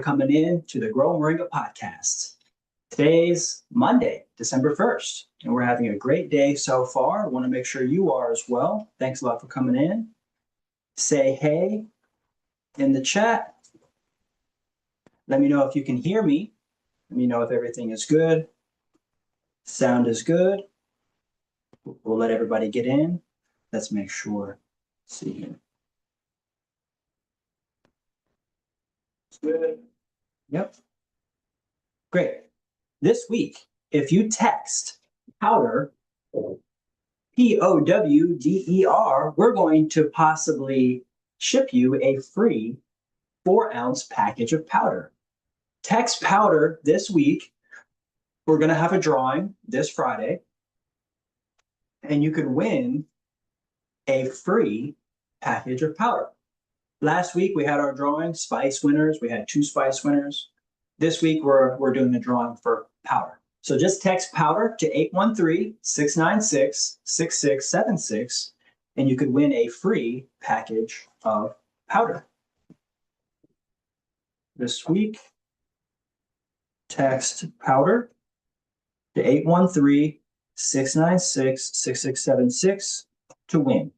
Coming in to the Grow Moringa podcast. Today's Monday, December 1st, and we're having a great day so far. I want to make sure you are as well. Thanks a lot for coming in. Say hey in the chat. Let me know if you can hear me. Let me know if everything is good. Sound is good. We'll let everybody get in. Let's make sure. Let's see here. It's good. Yep. Great. This week, if you text powder, POWDER, we're going to possibly ship you a free 4-ounce package of powder. Text powder this week. We're going to have a drawing this Friday, and you can win a free package of powder. Last week, we had our drawing, spice winners. We had 2 spice winners. This week, we're doing a drawing for powder. So just text powder to 813-696-6676, and you could win a free package of powder. This week, text powder to 813-696-6676 to win.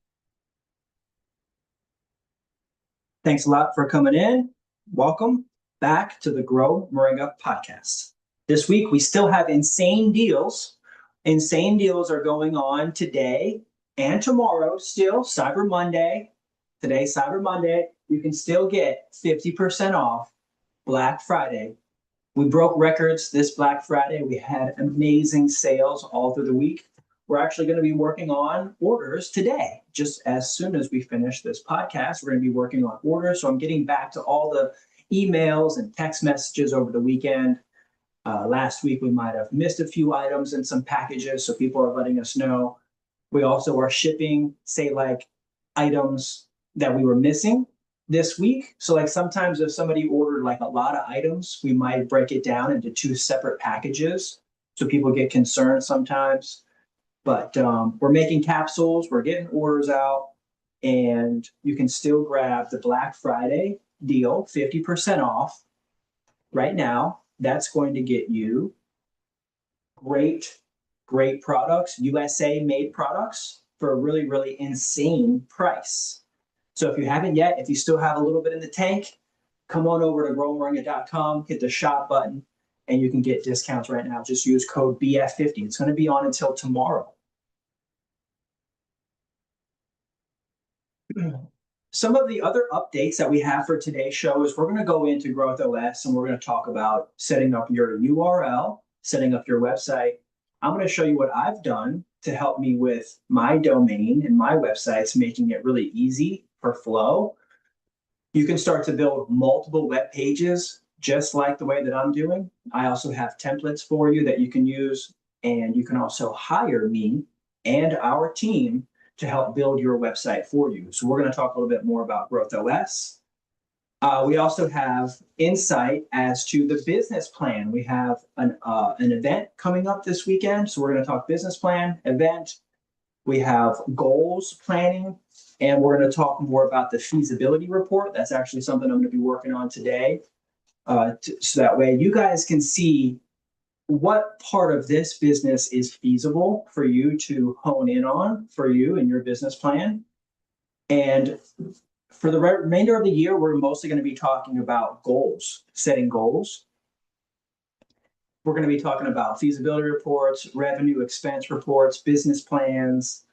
Thanks a lot for coming in. Welcome back to the Grow Moringa podcast. This week, we still have insane deals. Insane deals are going on today and tomorrow still, Cyber Monday. Today, Cyber Monday, you can still get 50% off Black Friday. We broke records this Black Friday. We had amazing sales all through the week. We're actually going to be working on orders today. Just as soon as we finish this podcast, we're going to be working on orders. So I'm getting back to all the emails and text messages over the weekend. Last week, we might have missed a few items in some packages, so people are letting us know. We also are shipping, say, like items that we were missing this week. So like sometimes if somebody ordered like a lot of items, we might break it down into 2 separate packages. So people get concerned sometimes. But we're making capsules, we're getting orders out, and you can still grab the Black Friday deal, 50% off right now. That's going to get you great products, USA made products for a really, really insane price. So if you haven't yet, if you still have a little bit in the tank, come on over to growmoringa.com, hit the shop button, and you can get discounts right now. Just use code BF50. It's going to be on until tomorrow. Some of the other updates that we have for today's show is we're going to go into Growth OS and we're going to talk about setting up your URL, setting up your website. I'm going to show you what I've done to help me with my domain and my websites, making it really easy for flow. You can start to build multiple web pages just like the way that I'm doing. I also have templates for you that you can use, and you can also hire me and our team to help build your website for you. So we're going to talk a little bit more about Growth OS. We also have insight as to the business plan. We have an event coming up this weekend. So we're going to talk business plan, event. We have goals planning, and we're going to talk more about the feasibility report. That's actually something I'm going to be working on today. So that way you guys can see what part of this business is feasible for you to hone in on for you and your business plan. And for the remainder of the year, we're mostly going to be talking about goals, setting goals. We're going to be talking about feasibility reports, revenue expense reports, business plans,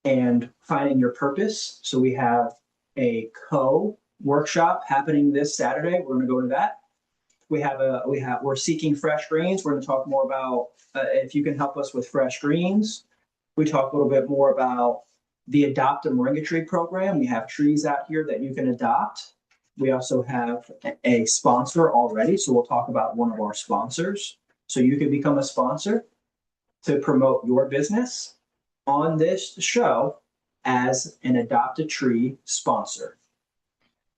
and finding your purpose. So we have a workshop happening this Saturday. We're going to go to that. We're seeking fresh greens. We're going to talk more about if you can help us with fresh greens. We talk a little bit more about the Adopt a Moringa Tree program. We have trees out here that you can adopt. We also have a sponsor already, so we'll talk about one of our sponsors. So you can become a sponsor to promote your business on this show as an Adopt a Tree sponsor.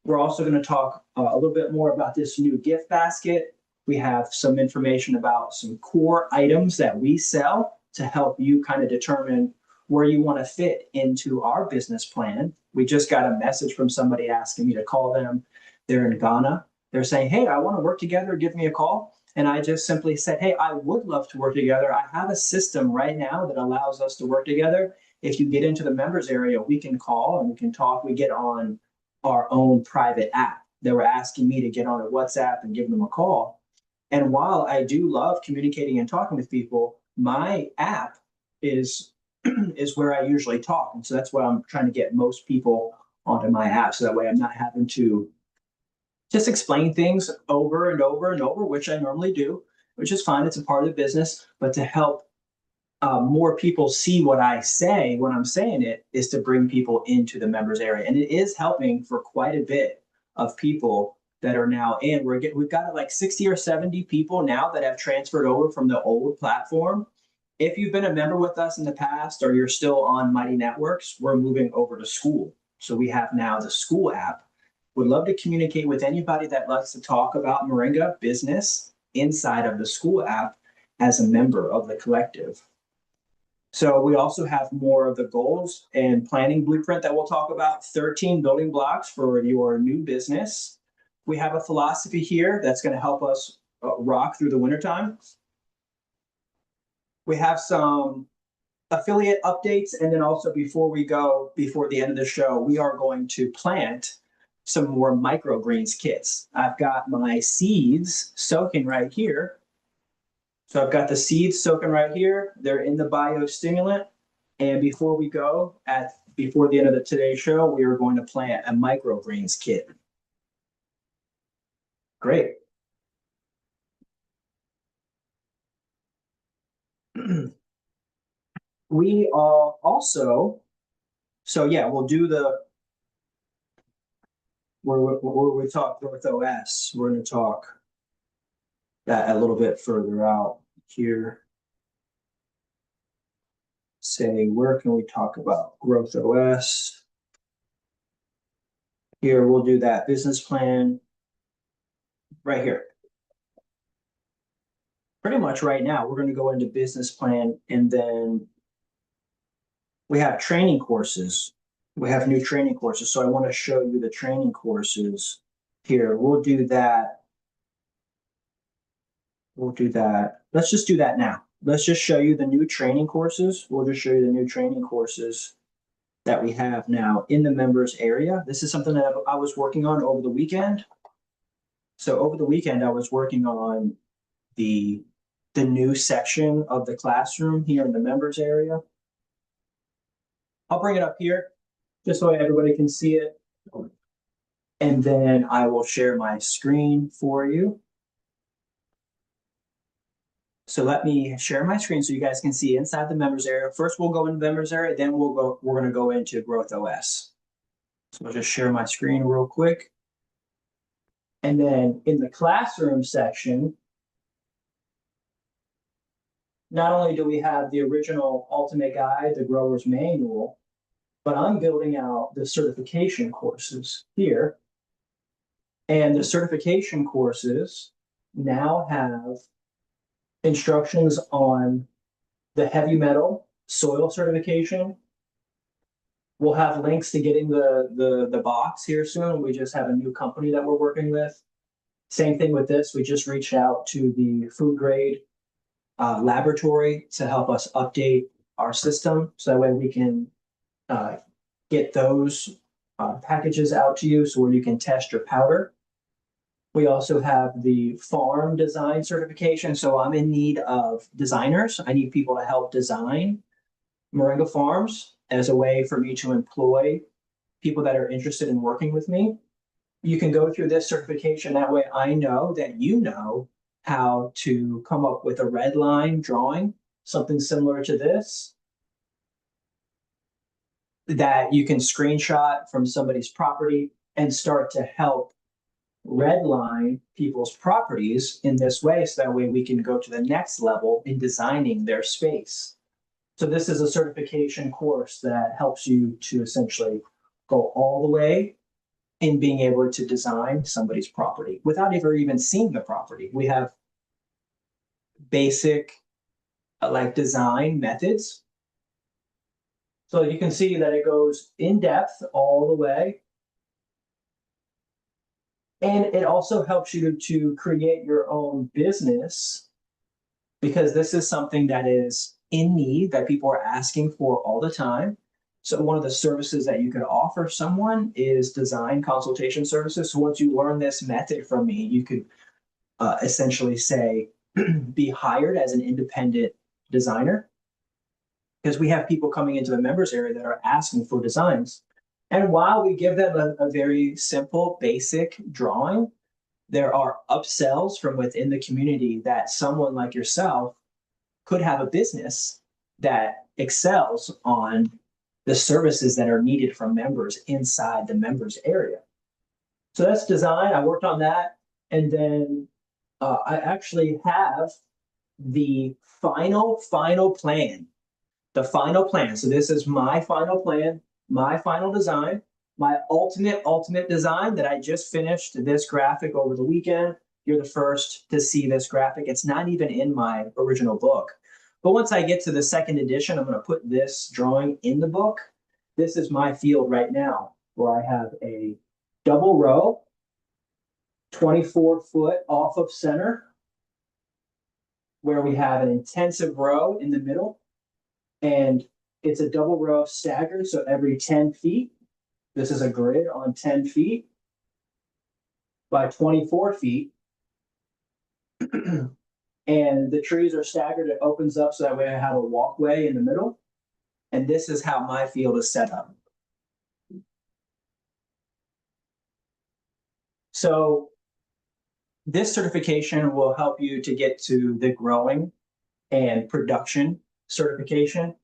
We're also going to talk a little bit more about this new gift basket. We have some information about some core items that we sell to help you kind of determine where you want to fit into our business plan. We just got a message from somebody asking me to call them. They're in Ghana. they're saying, hey, I want to work together, give me a call. And I just simply said, hey, I would love to work together. I have a system right now that allows us to work together. If you get into the members area, we can call and we can talk. We get on our own private app. They were asking me to get on a WhatsApp and give them a call. And while I do love communicating and talking with people, my app is is where I usually talk. And so that's why I'm trying to get most people onto my app. So that way I'm not having to just explain things over and over and over, which I normally do, which is fine. It's a part of the business. But to help more people see what I say when I'm saying it is to bring people into the members area. And it is helping for quite a bit of people that are now in. We've got like 60 or 70 people now that have transferred over from the old platform. If you've been a member with us in the past or you're still on Mighty Networks, we're moving over to school. So we have now the school app. Would love to communicate with anybody that likes to talk about Moringa business inside of the school app as a member of the collective. So we also have more of the goals and planning blueprint that we'll talk about, 13 building blocks for your new business. We have a philosophy here that's going to help us rock through the wintertime. We have some affiliate updates. And then also before the end of the show, we are going to plant some more microgreens kits. I've got my seeds soaking right here. So I've got the seeds soaking right here. They're in the biostimulant. And before the end of today's show, we are going to plant a microgreens kit. Great. We also, so yeah, we'll do where we talk Growth OS. We're going to talk that a little bit further out here. Say, where can we talk about Growth OS? Here, we'll do that business plan right here. Pretty much right now, we're going to go into business plan, and then we have training courses. We have new training courses. So I want to show you the training courses here. We'll do that. Let's just do that now. Let's just show you the new training courses. We'll just show you the new training courses that we have now in the members area. This is something that I was working on over the weekend. So over the weekend, I was working on the new section of the classroom here in the members area. I'll bring it up here just so everybody can see it. And then I will share my screen for you. So let me share my screen so you guys can see inside the members area. First, we'll go into the members area, then we're going to go into Growth OS. So I'll just share my screen real quick. And then in the classroom section, not only do we have the original Ultimate Guide, the Grower's Manual, but I'm building out the certification courses here. And the certification courses now have instructions on the heavy metal soil certification. We'll have links to getting the box here soon. We just have a new company that we're working with. Same thing with this. We just reached out to the food grade laboratory to help us update our system. So that way we can get those packages out to you so where you can test your powder. We also have the farm design certification. So I'm in need of designers. I need people to help design Moringa farms as a way for me to employ people that are interested in working with me. You can go through this certification. That way I know that you know how to come up with a red line drawing, something similar to this, that you can screenshot from somebody's property and start to help redline people's properties in this way. So that way we can go to the next level in designing their space. So this is a certification course that helps you to essentially go all the way in being able to design somebody's property without ever even seeing the property. We have basic like design methods. So you can see that it goes in depth all the way. And it also helps you to create your own business, because this is something that is in need, that people are asking for all the time. So one of the services that you could offer someone is design consultation services. So once you learn this method from me, you could essentially say, be hired as an independent designer, because we have people coming into the members area that are asking for designs. And while we give them a very simple, basic drawing, there are upsells from within the community that someone like yourself could have a business that excels on the services that are needed from members inside the members area. So that's design. I worked on that. And then I actually have the final plan. The final plan. So this is my final plan, my final design, my ultimate design that I just finished this graphic over the weekend. You're the first to see this graphic. It's not even in my original book. But once I get to the second edition, I'm going to put this drawing in the book. This is my field right now, where I have a double row, 24-foot off of center, where we have an intensive row in the middle. And it's a double row staggered, so every 10 feet. This is a grid on 10 feet by 24 feet. And the trees are staggered. It opens up so that way I have a walkway in the middle. And this is how my field is set up. So this certification will help you to get to the growing and production certification,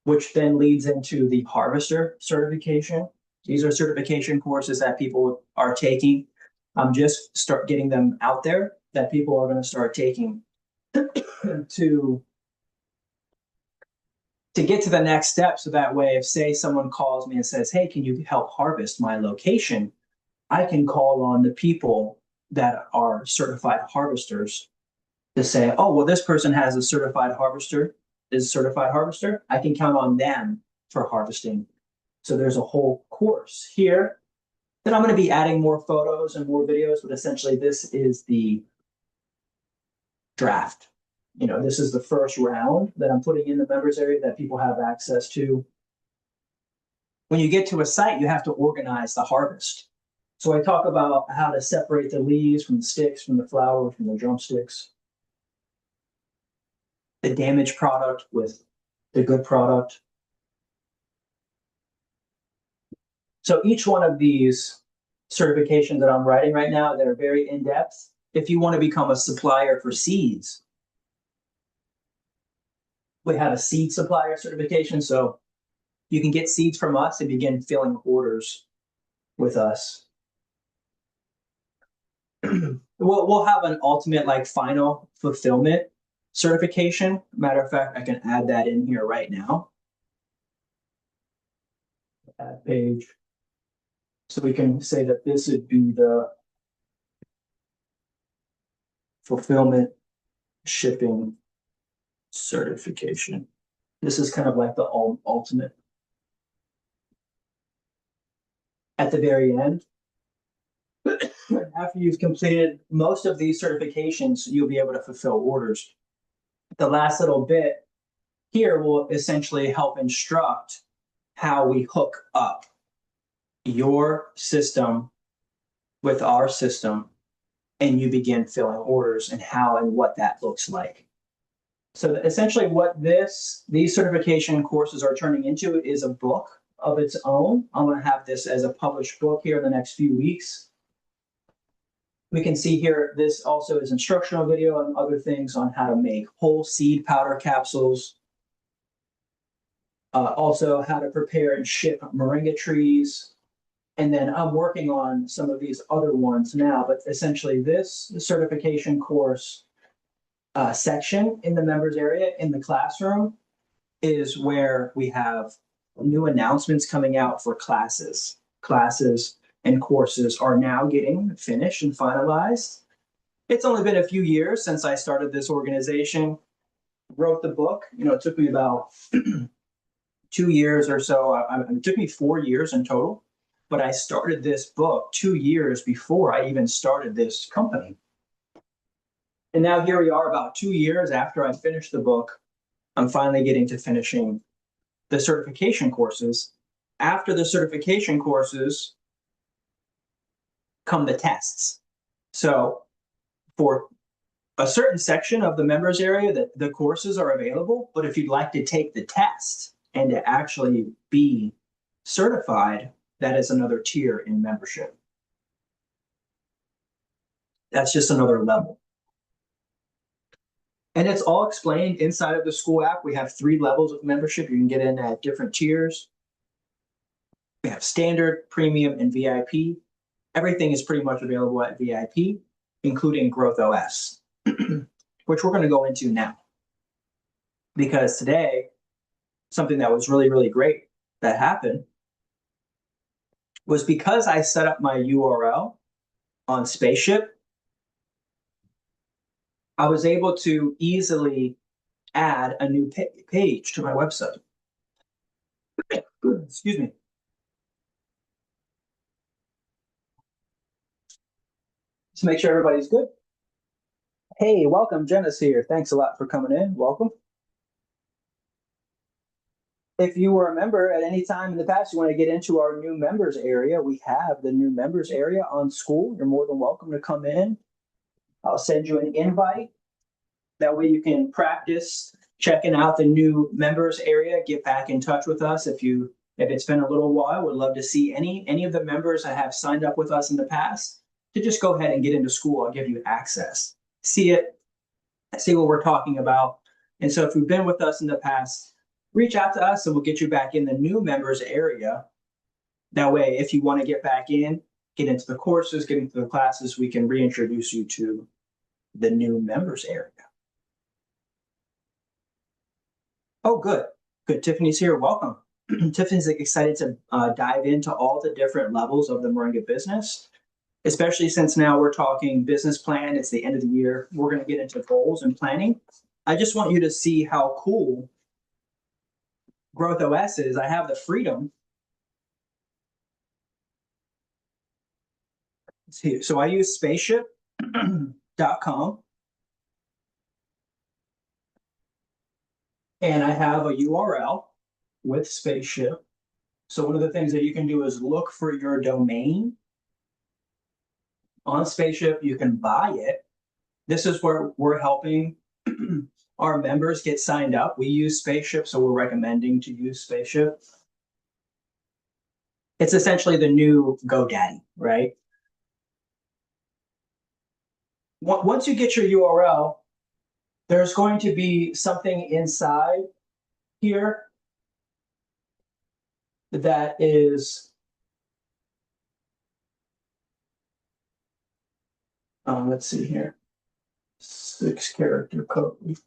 which then leads into the harvester certification. These are certification courses that people are taking. I'm just start getting them out there, that people are going to start taking to get to the next step. So that way, if say someone calls me and says, hey, can you help harvest my location? I can call on the people that are certified harvesters to say, oh, well, this person has a certified harvester, is a certified harvester. I can count on them for harvesting. So there's a whole course here. Then I'm going to be adding more photos and more videos, but essentially this is the draft. You know, this is the first round that I'm putting in the members area that people have access to. When you get to a site, you have to organize the harvest. So I talk about how to separate the leaves from the sticks, from the flower, from the drumsticks, the damaged product with the good product. So each one of these certifications that I'm writing right now, they're very in-depth. If you want to become a supplier for seeds, we have a seed supplier certification. So you can get seeds from us and begin filling orders with us. We'll have an ultimate, like, final fulfillment certification. Matter of fact, I can add that in here right now. Add page. So we can say that this would be the fulfillment shipping certification. This is kind of like the ultimate. At the very end, after you've completed most of these certifications, you'll be able to fulfill orders. The last little bit here will essentially help instruct how we hook up your system with our system, and you begin filling orders, and how and what that looks like. So essentially what these certification courses are turning into is a book of its own. I'm going to have this as a published book here in the next few weeks. We can see here, this also is instructional video and other things on how to make whole seed powder capsules. Also how to prepare and ship moringa trees. And then I'm working on some of these other ones now, but essentially this certification course section in the members area in the classroom is where we have new announcements coming out for classes. Classes and courses are now getting finished and finalized. It's only been a few years since I started this organization, wrote the book. You know, it took me about 2 years or so. It took me 4 years in total but I started this book 2 years before I even started this company. And now here we are about 2 years after I finished the book. I'm finally getting to finishing the certification courses. After the certification courses come the tests. So for a certain section of the members area, that the courses are available, but if you'd like to take the test and to actually be certified, that is another tier in membership. That's just another level. And it's all explained inside of the school app. We have 3 levels of membership. You can get in at different tiers. We have standard, premium, and VIP. Everything is pretty much available at VIP, including Growth OS, which we're going to go into now. Because today, something that was really, really great that happened was because I set up my URL on Spaceship, I was able to easily add a new page to my website. Excuse me. Just make sure everybody's good. Hey, welcome. Jenna's here. Thanks a lot for coming in. Welcome. If you were a member at any time in the past, you want to get into our new members area, we have the new members area on school. You're more than welcome to come in. I'll send you an invite. That way you can practice checking out the new members area. Get back in touch with us if it's been a little while. We'd love to see any of the members that have signed up with us in the past to just go ahead and get into school. I'll give you access. See it, see what we're talking about. And so if you've been with us in the past, reach out to us and we'll get you back in the new members area. That way, if you want to get back in, get into the courses, get into the classes, we can reintroduce you to the new members area. Oh, good. Good. Tiffany's here. Welcome. Tiffany's excited to dive into all the different levels of the Moringa business, especially since now we're talking business plan. It's the end of the year. We're going to get into goals and planning. I just want you to see how cool Growth OS is. I have the freedom. So I use spaceship.com. And I have a URL with Spaceship. So one of the things that you can do is look for your domain on Spaceship. You can buy it. This is where we're helping our members get signed up. We use Spaceship, so we're recommending to use Spaceship. It's essentially the new GoDaddy, right? Once you get your URL, there's going to be something inside here that is let's see here, 6-character code.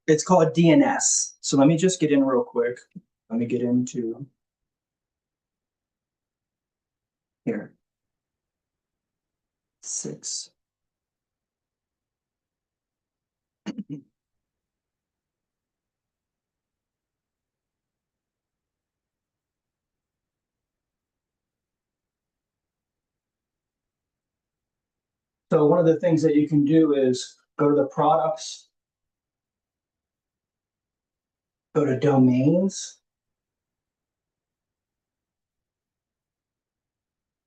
It's called DNS. So let me just get in real quick. Let me get into here. 6. So one of the things that you can do is go to the products, go to domains,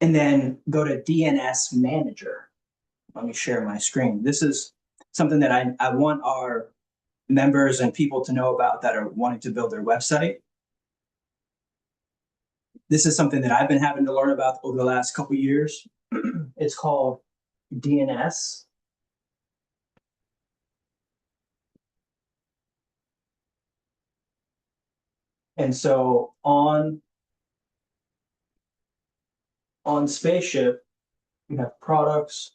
and then go to DNS manager. Let me share my screen. This is something that I want our members and people to know about that are wanting to build their website. This is something that I've been having to learn about over the last couple of years. It's called DNS. And so on Spaceship, we have products,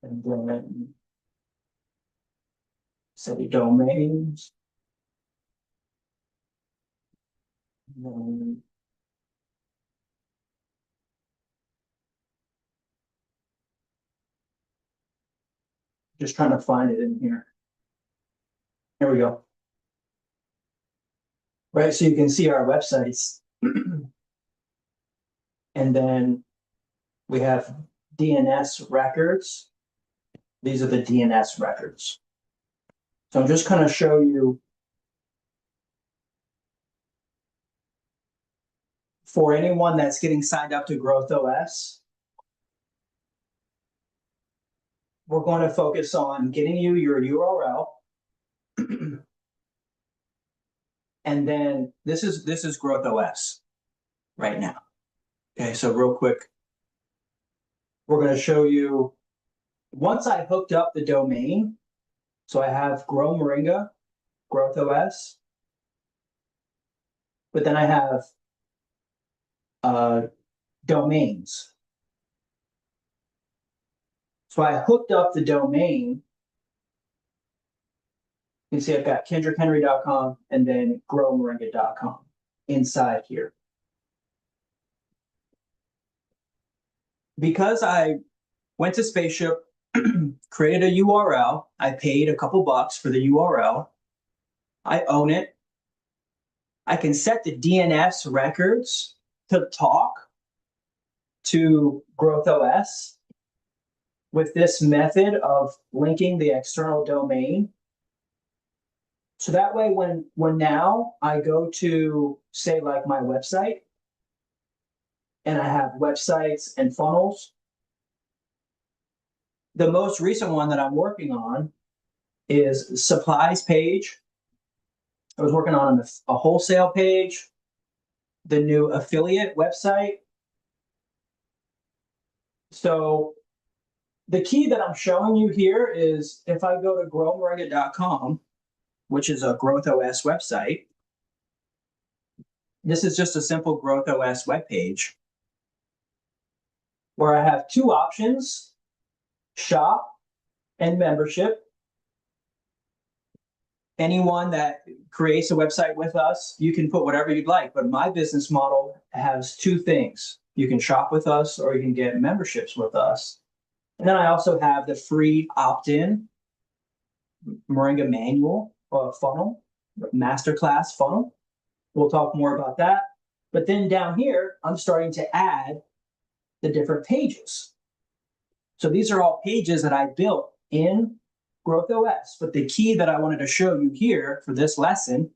and then set domains. And then just trying to find it in here. Here we go. right? So you can see our websites. And then we have DNS records. These are the DNS records. So I'm just going to show you for anyone that's getting signed up to Growth OS. We're going to focus on getting you your URL. And then this is Growth OS right now. Okay, so real quick, we're going to show you once I hooked up the domain. So I have Grow Moringa, Growth OS, but then I have domains. So I hooked up the domain. You can see I've got kendrickhenry.com and then growmoringa.com inside here. Because I went to Spaceship, created a URL, I paid a couple bucks for the URL. I own it. I can set the DNS records to talk to Growth OS with this method of linking the external domain. So that way, when now I go to, say, like my website, and I have websites and funnels, the most recent one that I'm working on is supplies page. I was working on a wholesale page, the new affiliate website. So the key that I'm showing you here is if I go to growmoringa.com, which is a Growth OS website, this is just a simple Growth OS webpage where I have two options, shop and membership. Anyone that creates a website with us, you can put whatever you'd like, but my business model has two things. You can shop with us or you can get memberships with us. And then I also have the free opt-in Moringa manual funnel, masterclass funnel. We'll talk more about that. But then down here, I'm starting to add the different pages. So these are all pages that I built in Growth OS. But the key that I wanted to show you here for this lesson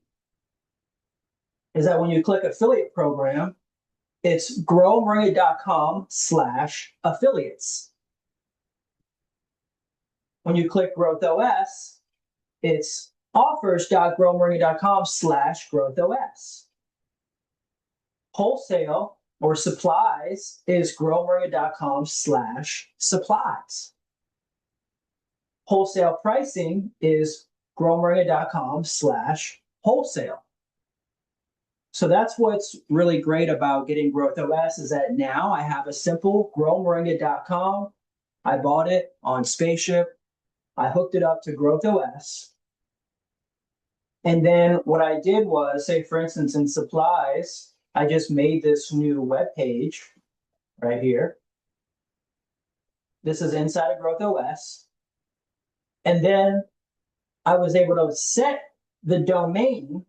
is that when you click affiliate program, it's growmoringa.com/affiliates. When you click Growth OS, it's offers.growmoringa.com/Growth OS. Wholesale or supplies is growmoringa.com/supplies. Wholesale pricing is growmoringa.com/wholesale. So that's what's really great about getting Growth OS is that now I have a simple growmoringa.com. I bought it on Spaceship. I hooked it up to Growth OS. And then what I did was, say, for instance, in supplies, I just made this new web page right here. This is inside of Growth OS. And then I was able to set the domain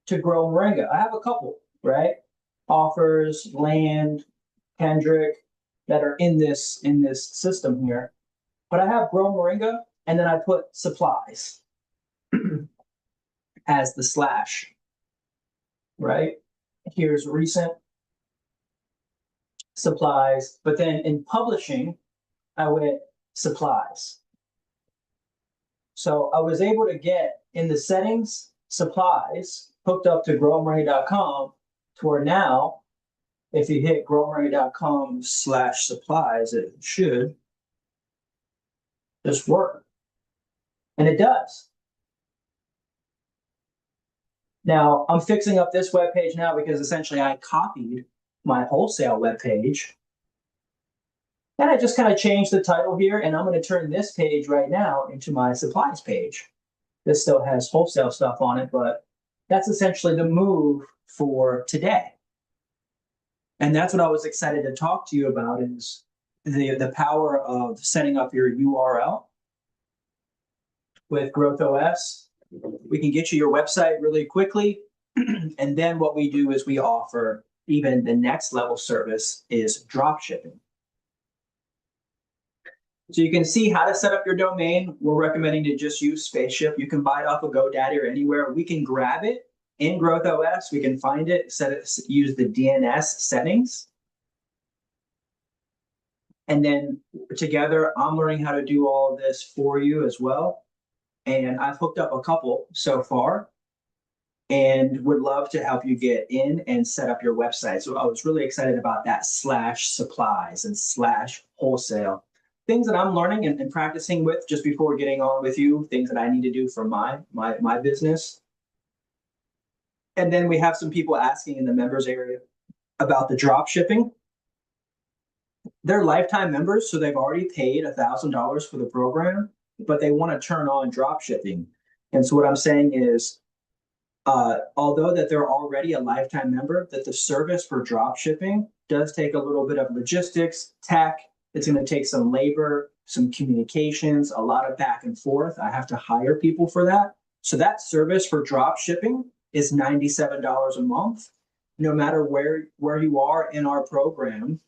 to Grow Moringa. I have a couple, right? Offers, land, Kendrick that are in this system here. But I have Grow Moringa, and then I put supplies as the slash, right? Here's recent supplies, but then in publishing, I went supplies. So I was able to get in the settings, supplies, hooked up to growmoringa.com to where now, if you hit growmoringa.com/supplies, it should just work. And it does. Now, I'm fixing up this web page now because essentially I copied my wholesale web page. And I just kind of changed the title here, and I'm going to turn this page right now into my supplies page. This still has wholesale stuff on it, but that's essentially the move for today. And that's what I was excited to talk to you about is the power of setting up your URL with Growth OS. We can get you your website really quickly. And then what we do is we offer even the next level service is drop shipping. So you can see how to set up your domain. We're recommending to just use Spaceship. You can buy it off of GoDaddy or anywhere. We can grab it in Growth OS. We can find it, use the DNS settings. And then together, I'm learning how to do all of this for you as well. And I've hooked up a couple so far and would love to help you get in and set up your website. So I was really excited about that /supplies and /wholesale. Things that I'm learning and practicing with just before getting on with you, things that I need to do for my business. And then we have some people asking in the members area about the drop shipping. They're lifetime members, so they've already paid $1,000 for the program, but they want to turn on drop shipping. And so what I'm saying is, although that they're already a lifetime member, that the service for drop shipping does take a little bit of logistics, tech. It's going to take some labor, some communications, a lot of back and forth. I have to hire people for that. So that service for drop shipping is $97 a month. No matter where you are in our program,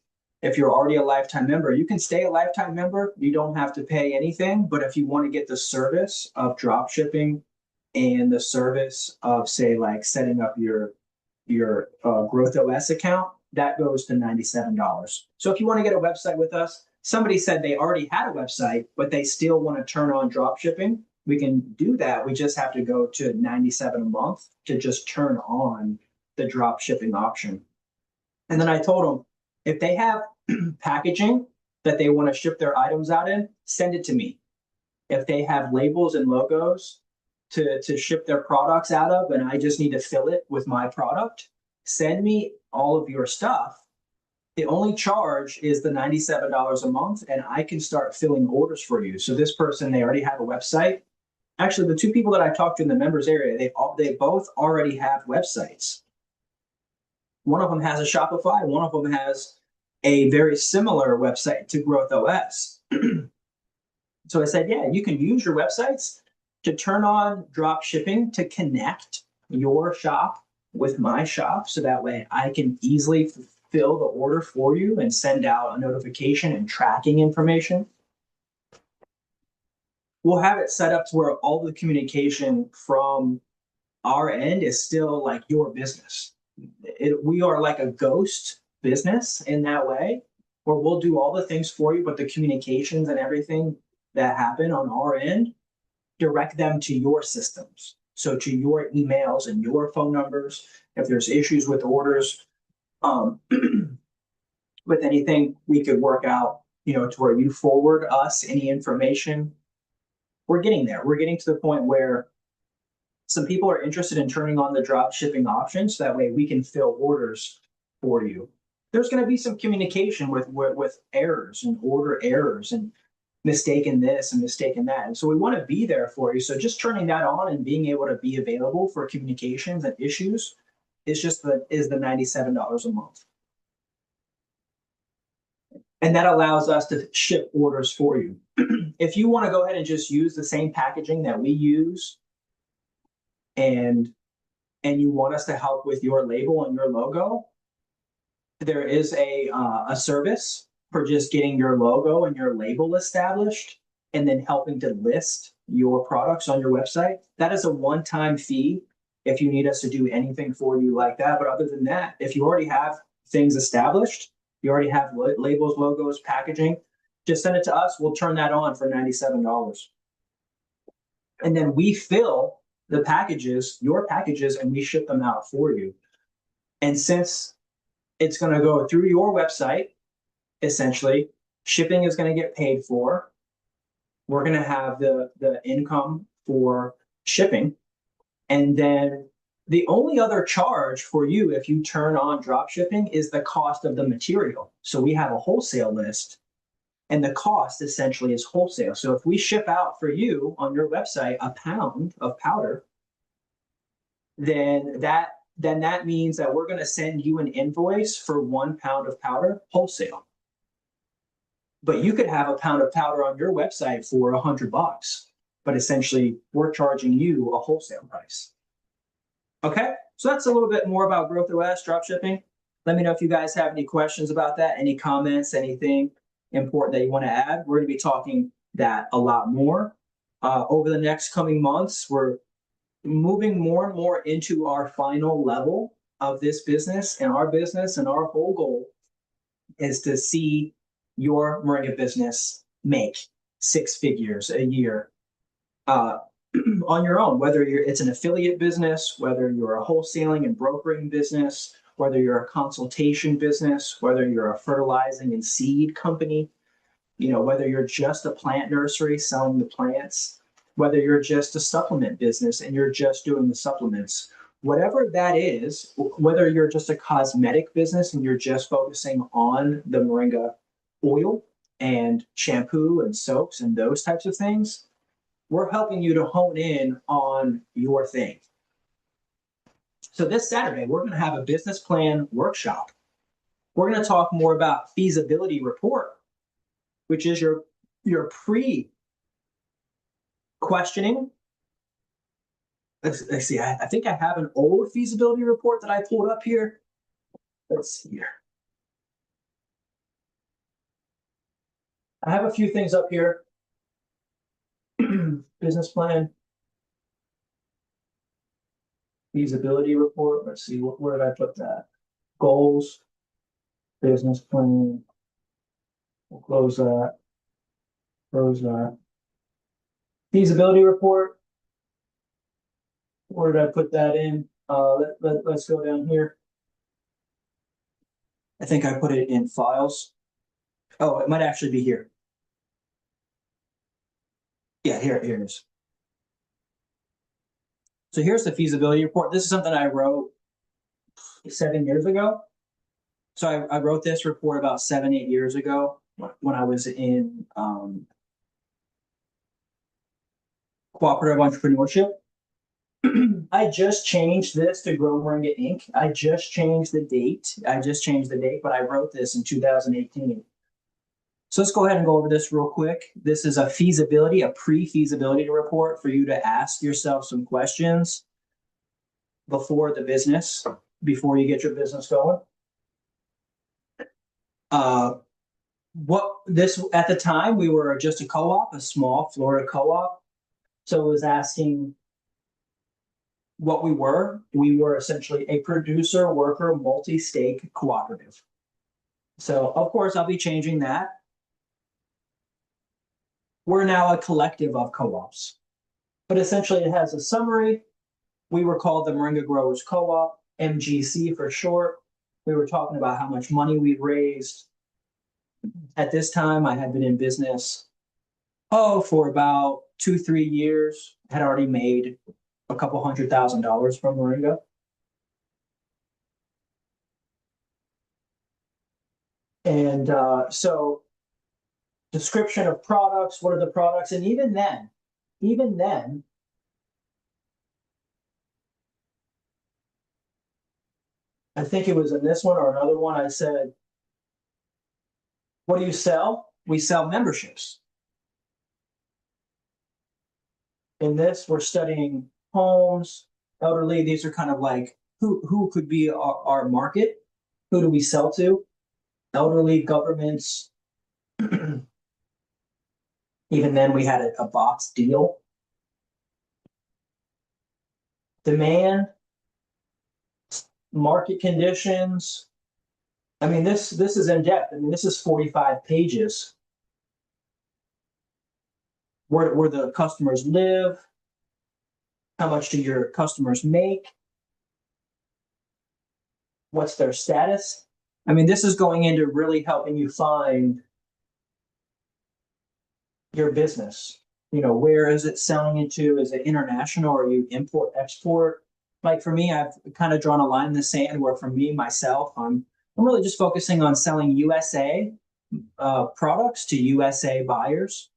if you're already a lifetime member, you can stay a lifetime member. You don't have to pay anything. But if you want to get the service of drop shipping and the service of, say, like setting up your Growth OS account, that goes to $97. So if you want to get a website with us, somebody said they already had a website, but they still want to turn on drop shipping, we can do that. We just have to go to $97 a month to just turn on the drop shipping option. And then I told them, if they have packaging that they want to ship their items out in, send it to me. If they have labels and logos to ship their products out of, and I just need to fill it with my product, send me all of your stuff. The only charge is the $97 a month, and I can start filling orders for you. So this person, they already have a website. Actually, the two people that I talked to in the members area, they both already have websites. One of them has a Shopify, one of them has a very similar website to Growth OS. So I said, yeah, you can use your websites to turn on drop shipping to connect your shop with my shop. So that way I can easily fulfill the order for you and send out a notification and tracking information. We'll have it set up to where all the communication from our end is still like your business. We are like a ghost business in that way, where we'll do all the things for you, but the communications and everything that happen on our end, direct them to your systems. So to your emails and your phone numbers. If there's issues with orders, with anything, we could work out, to where you forward us any information. We're getting there. We're getting to the point where some people are interested in turning on the drop shipping option, so that way we can fill orders for you. There's going to be some communication with errors and order errors and mistaken this and mistaken that. And so we want to be there for you. So just turning that on and being able to be available for communications and issues is the $97 a month. And that allows us to ship orders for you. If you want to go ahead and just use the same packaging that we use, and you want us to help with your label and your logo, there is a service for just getting your logo and your label established and then helping to list your products on your website. That is a one-time fee if you need us to do anything for you like that. But other than that, if you already have things established, you already have labels, logos, packaging, just send it to us. We'll turn that on for $97. And then we fill the packages, your packages, and we ship them out for you. And since it's going to go through your website, essentially, shipping is going to get paid for. We're going to have the income for shipping. And then the only other charge for you if you turn on drop shipping is the cost of the material. So we have a wholesale list, and the cost essentially is wholesale. So if we ship out for you on your website a pound of powder, then that means that we're going to send you an invoice for 1 pound of powder wholesale. But you could have a pound of powder on your website for $100, but essentially we're charging you a wholesale price. Okay, So that's a little bit more about Growth OS dropshipping. Let me know if you guys have any questions about that, any comments, anything important that you want to add. We're going to be talking that a lot more over the next coming months. We're moving more and more into our final level of this business, and our whole goal is to see your Moringa business make 6 figures a year on your own, whether it's an affiliate business, whether you're a wholesaling and brokering business, whether you're a consultation business, whether you're a fertilizing and seed company, whether you're just a plant nursery selling the plants, whether you're just a supplement business and you're just doing the supplements, whatever that is, whether you're just a cosmetic business and you're just focusing on the Moringa oil and shampoo and soaps and those types of things, we're helping you to hone in on your thing. So this Saturday, we're going to have a business plan workshop. We're going to talk more about feasibility report, which is your pre-questioning. Let's see, I think I have an old feasibility report that I pulled up here. Let's see here. I have a few things up here. Business plan. Feasibility report. Let's see, where did I put that? Goals. Business plan. We'll close that. Close that. Feasibility report. Where did I put that in? Let's go down here. I think I put it in files. Oh, it might actually be here. Yeah, here it is. So here's the feasibility report. This is something I wrote 7 years ago. So I wrote this report about 7, 8 years ago when I was in cooperative entrepreneurship. I just changed this to Grow Moringa Inc. I just changed the date. But I wrote this in 2018. So let's go ahead and go over this real quick. This is a pre-feasibility report for you to ask yourself some questions before you get your business going. At the time, we were just a co-op, a small Florida co-op. So it was asking what we were. We were essentially a producer, worker, multi-stake cooperative. So of course, I'll be changing that. We're now a collective of co-ops. But essentially, it has a summary. We were called the Moringa Growers Co-op, MGC for short. We were talking about how much money we'd raised. At this time, I had been in business, for about 2-3 years. Had already made a couple $100,000 from Moringa. And so description of products, what are the products? And even then, I think it was in this one or another one, I said, what do you sell? We sell memberships. In this, we're studying homes, elderly. These are kind of like who could be our market? Who do we sell to? Elderly, governments. Even then, we had a box deal. Demand, market conditions. I mean, this is in depth. I mean, this is 45 pages. Where the customers live. How much do your customers make? What's their status? I mean, this is going into really helping you find your business. Where is it selling into? Is it international or are you import export? Like for me, I've kind of drawn a line in the sand where for me, myself, I'm really just focusing on selling USA products to USA buyers.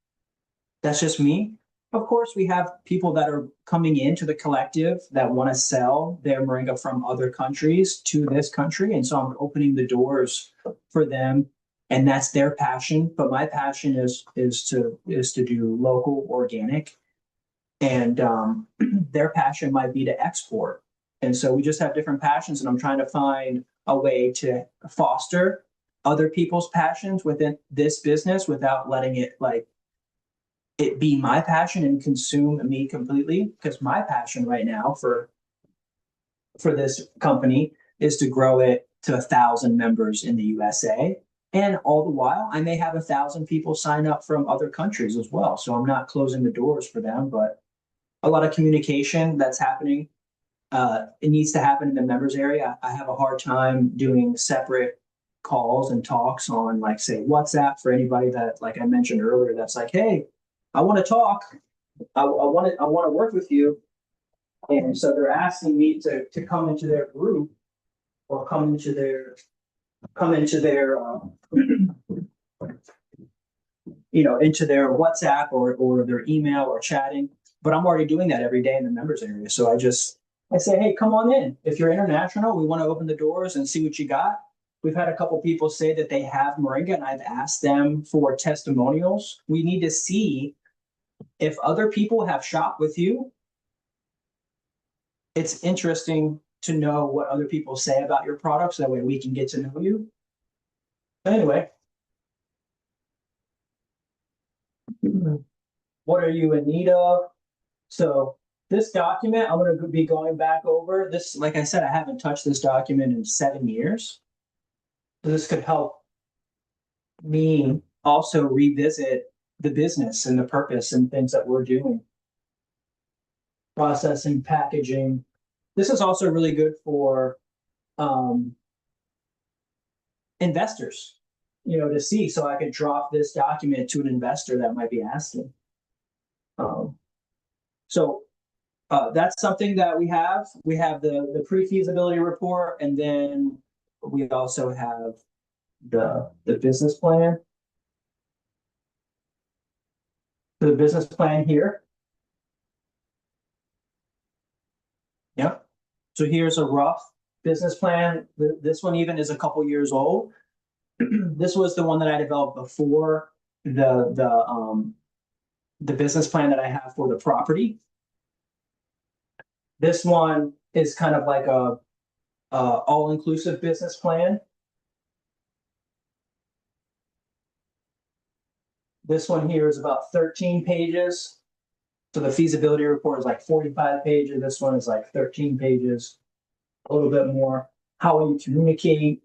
That's just me. Of course, we have people that are coming into the collective that want to sell their Moringa from other countries to this country. And so I'm opening the doors for them. And that's their passion. But my passion is to do local organic. And their passion might be to export. And so we just have different passions, and I'm trying to find a way to foster other people's passions within this business without letting it like it be my passion and consume me completely. Because my passion right now for this company is to grow it to 1,000 members in the USA. And all the while, I may have 1,000 people sign up from other countries as well. So I'm not closing the doors for them, but a lot of communication that's happening. It needs to happen in the members area. I have a hard time doing separate calls and talks on, like, say, WhatsApp for anybody that, like I mentioned earlier, that's like, hey, I want to talk. I want to work with you. And so they're asking me to come into their group or come into their into their WhatsApp or their email or chatting. But I'm already doing that every day in the members area. So I say, hey, come on in. If you're international, we want to open the doors and see what you got. We've had a couple people say that they have Moringa, and I've asked them for testimonials. We need to see if other people have shopped with you. It's interesting to know what other people say about your products. That way we can get to know you. Anyway, what are you in need of? So this document, I'm going to be going back over this. Like I said, I haven't touched this document in 7 years. So this could help me also revisit the business and the purpose and things that we're doing. Processing, packaging. This is also really good for investors, to see. So I could drop this document to an investor that might be asking. So that's something that we have. We have the pre-feasibility report, and then we also have the business plan. The business plan here. Yep. So here's a rough business plan. This one even is a couple years old. This was the one that I developed before the business plan that I have for the property. This one is kind of like a all-inclusive business plan. This one here is about 13 pages. So the feasibility report is like 45 pages. This one is like 13 pages, a little bit more. How will you communicate?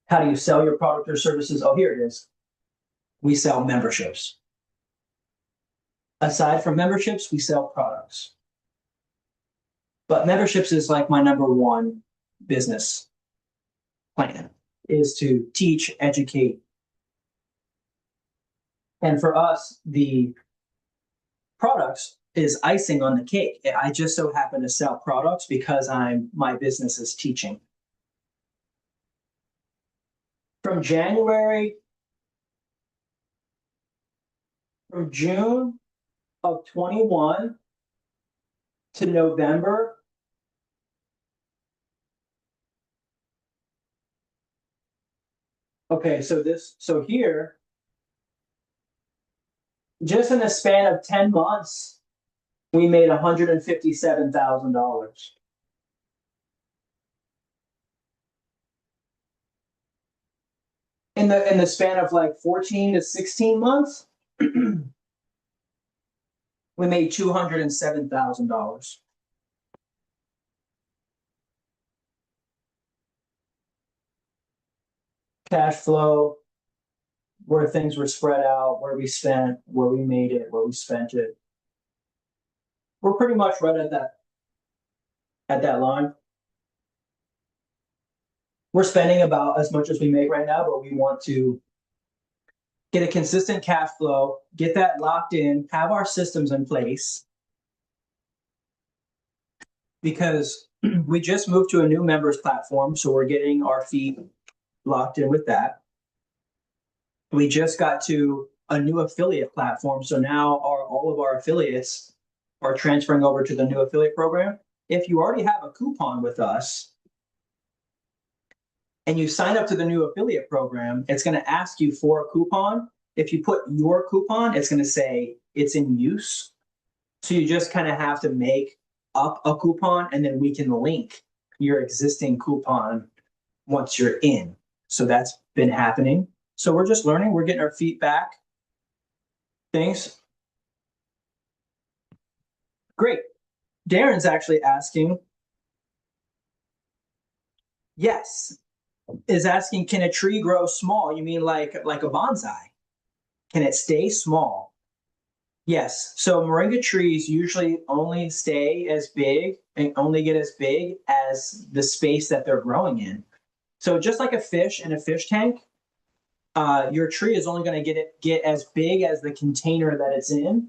How do you sell your product or services? Oh, here it is. We sell memberships. Aside from memberships, we sell products. But memberships is like my number one business plan, is to teach, educate. And for us, the products is icing on the cake. I just so happen to sell products because my business is teaching. From June of 21 to November, okay, so here, just in the span of 10 months, we made $157,000. In the span of like 14 to 16 months, we made $207,000. Cash flow, where things were spread out, where we spent, where we made it, where we spent it. We're pretty much right at that line. We're spending about as much as we make right now, but we want to get a consistent cash flow, get that locked in, have our systems in place. Because we just moved to a new members platform, so we're getting our feet locked in with that. We just got to a new affiliate platform, so now all of our affiliates are transferring over to the new affiliate program. If you already have a coupon with us and you sign up to the new affiliate program, it's going to ask you for a coupon. If you put your coupon, it's going to say it's in use. So you just kind of have to make up a coupon, and then we can link your existing coupon once you're in. So that's been happening. So we're just learning, we're getting our feet back. Thanks. Great. Darren's actually asking, yes, is asking, can a tree grow small? You mean like a bonsai? Can it stay small? Yes. So moringa trees usually only stay as big and only get as big as the space that they're growing in. So just like a fish in a fish tank, your tree is only going to get as big as the container that it's in.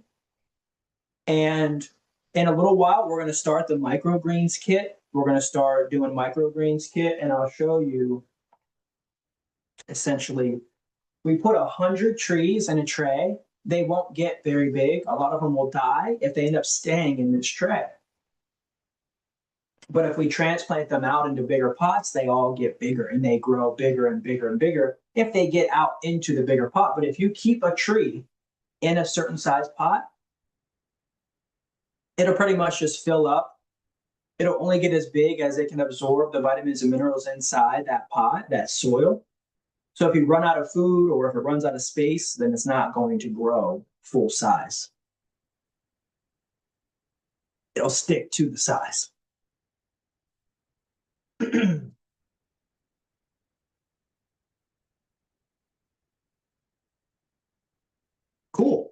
And in a little while, we're going to start the microgreens kit. We're going to start doing microgreens kit, and I'll show you essentially. We put 100 trees in a tray. They won't get very big. A lot of them will die if they end up staying in this tray. But if we transplant them out into bigger pots, they all get bigger and they grow bigger and bigger and bigger if they get out into the bigger pot. But if you keep a tree in a certain size pot, it'll pretty much just fill up. It'll only get as big as it can absorb the vitamins and minerals inside that pot, that soil. So if you run out of food or if it runs out of space, then it's not going to grow full size. It'll stick to the size. Cool.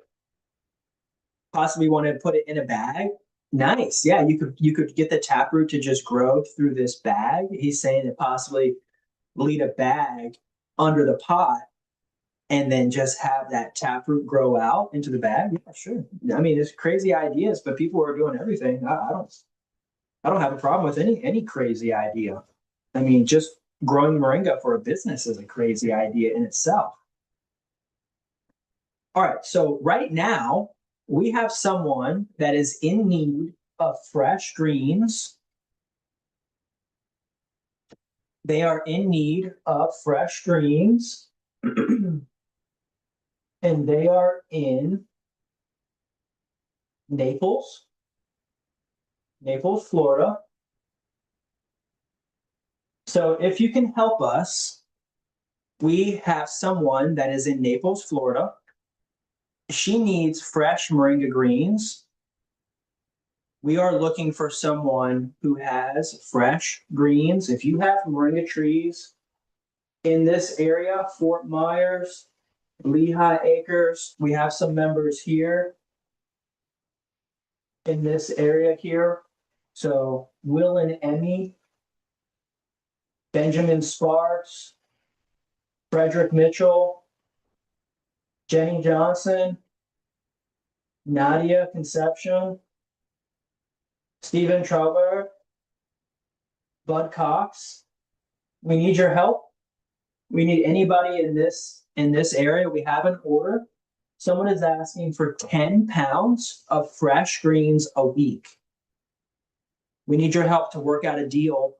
Possibly want to put it in a bag. Nice. Yeah, you could get the taproot to just grow through this bag. He's saying that possibly lead a bag under the pot and then just have that taproot grow out into the bag. Yeah, sure. I mean, it's crazy ideas, but people are doing everything. I don't have a problem with any crazy idea. I mean, just growing moringa for a business is a crazy idea in itself. All right, so right now we have someone that is in need of fresh greens. They are in need of fresh greens, and they are in Naples, Naples, Florida. So if you can help us, we have someone that is in Naples, Florida. She needs fresh moringa greens. We are looking for someone who has fresh greens. If you have moringa trees in this area, Fort Myers, Lehigh Acres, we have some members here in this area here. So Will and Emmy, Benjamin Sparks, Frederick Mitchell, Jenny Johnson, Nadia Conception, Stephen Trauber, Bud Cox. We need your help. We need anybody in this area. We have an order. Someone is asking for 10 pounds of fresh greens a week. We need your help to work out a deal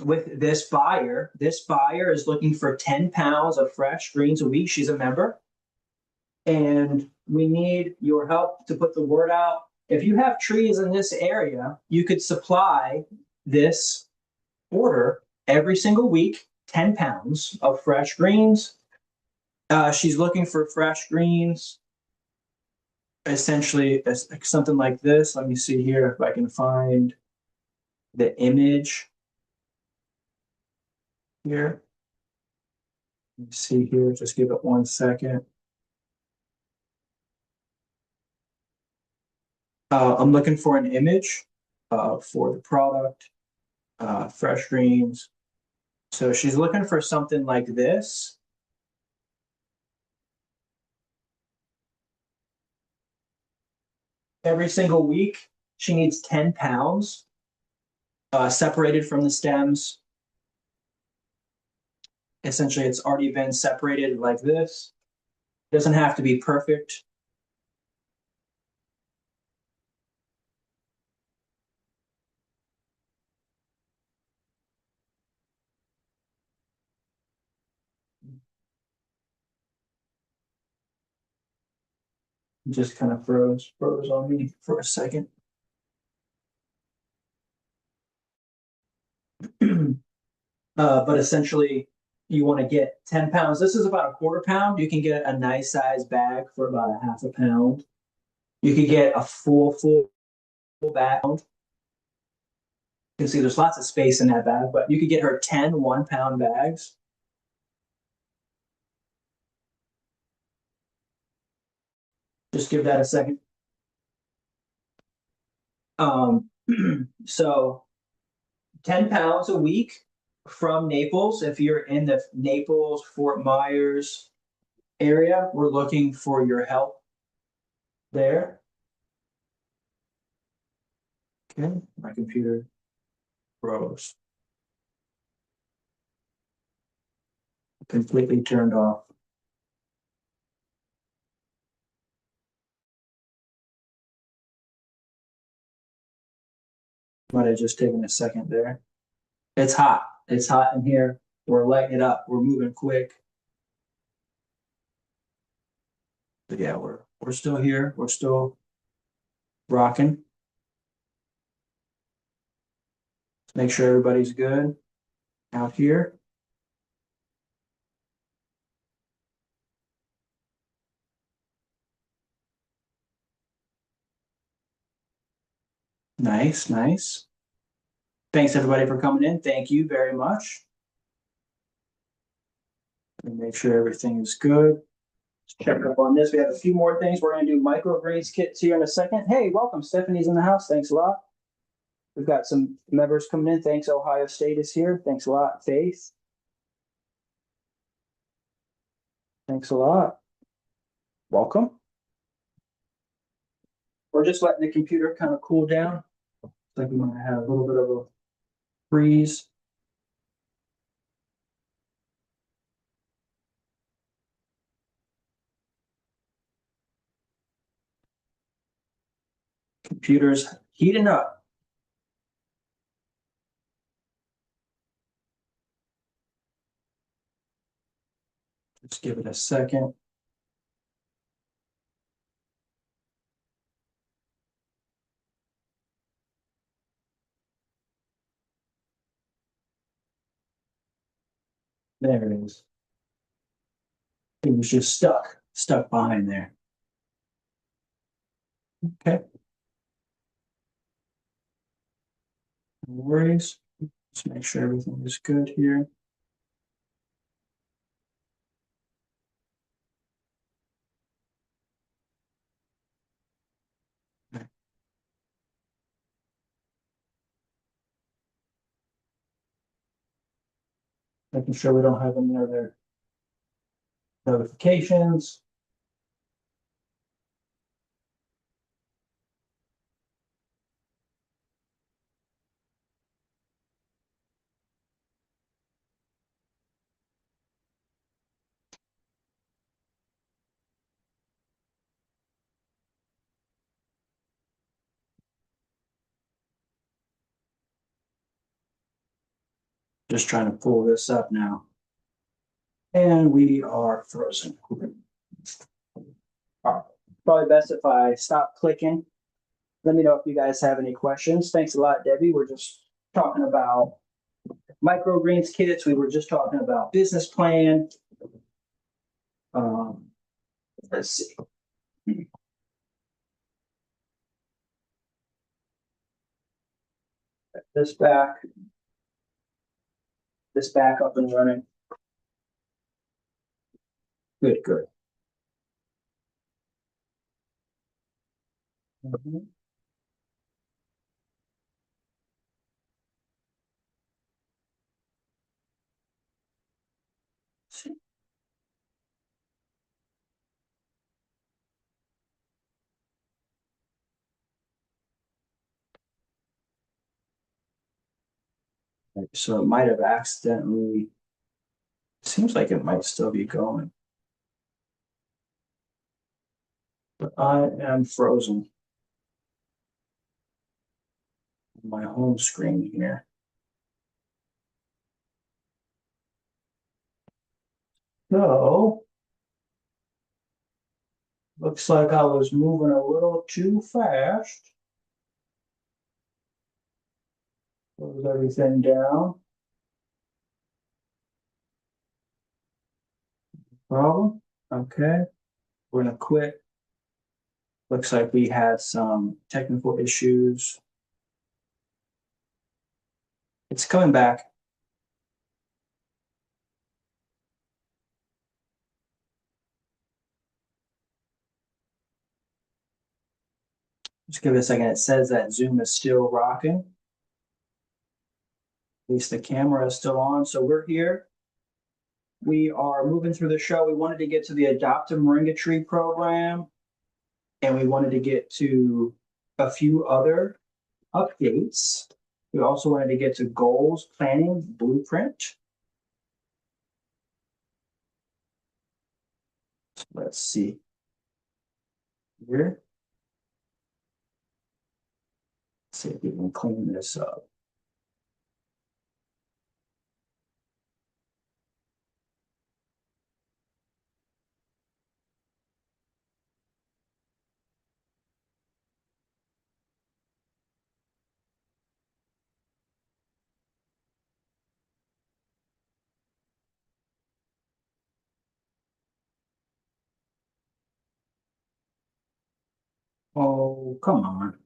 with this buyer. This buyer is looking for 10 pounds of fresh greens a week. She's a member. And we need your help to put the word out. If you have trees in this area, you could supply this order every single week, 10 pounds of fresh greens. She's looking for fresh greens, essentially something like this. Let me see here if I can find the image here. Let me see here, just give it 1 second. I'm looking for an image for the product, fresh greens. So she's looking for something like this. Every single week, she needs 10 pounds separated from the stems. Essentially, it's already been separated like this. Doesn't have to be perfect. Just kind of froze on me for a second. But essentially, you want to get 10 pounds. This is about a quarter pound. You can get a nice size bag for about a half a pound. You could get a full bag. You can see there's lots of space in that bag, but you could get her 10 1 pound bags. Just give that a second. So 10 pounds a week from Naples. If you're in the Naples, Fort Myers area, we're looking for your help there. Okay, my computer froze. Completely turned off. Might have just taken a second there. It's hot. It's hot in here. We're lighting it up. We're moving quick. But yeah, we're still here. We're still rocking. Let's make sure everybody's good out here. Nice, nice. Thanks everybody for coming in. Thank you very much. And make sure everything is good. Check up on this. We have a few more things. We're going to do microgreens kits here in a second. Hey, welcome. Stephanie's in the house. Thanks a lot. We've got some members coming in. Thanks. Ohio State is here. Thanks a lot. Faith. Thanks a lot. Welcome. We're just letting the computer kind of cool down. Looks like we might have a little bit of a freeze. Computer's heating up. Just give it a second. There it is. It was just stuck behind there. Okay. No worries. Just make sure everything is good here. Making sure we don't have any other notifications. Just trying to pull this up now. And we are frozen. Probably best if I stop clicking. Let me know if you guys have any questions. Thanks a lot, Debbie. We're just talking about microgreens kits. We were just talking about business plan. Let's see. This back up and running. Good, good. Mhm. So it might have accidentally, seems like it might still be going. But I am frozen. My home screen here. So looks like I was moving a little too fast. Close everything down. problem. Okay, we're gonna quit. Looks like we had some technical issues. It's coming back. Just give it a second. It says that Zoom is still rocking. At least the camera is still on. So we're here. We are moving through the show. We wanted to get to the Adopt a Moringa Tree program, and we wanted to get to a few other updates. We also wanted to get to goals, planning, blueprint. Let's see here. Let's see if we can clean this up. Oh, come on.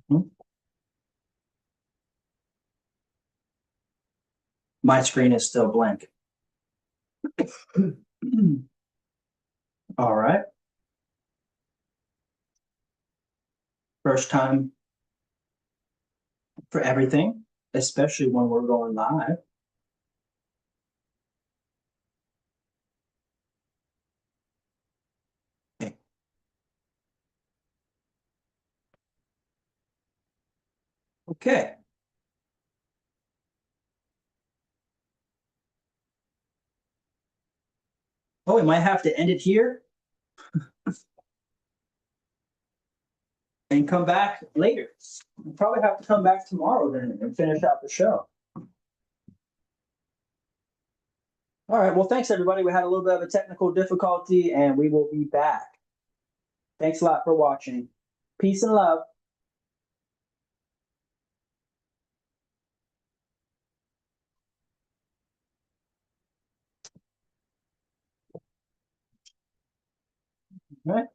Hmm? My screen is still blank. All right. First time for everything, especially when we're going live. Okay. Okay. Oh, we might have to end it here and come back later. We'll probably have to come back tomorrow then and finish out the show. All right. Well, thanks everybody. We had a little bit of a technical difficulty and we will be back. Thanks a lot for watching. Peace and love. All right.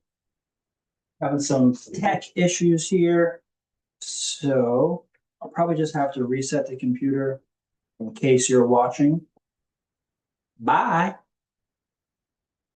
Having some tech issues here. So I'll probably just have to reset the computer in case you're watching. Bye.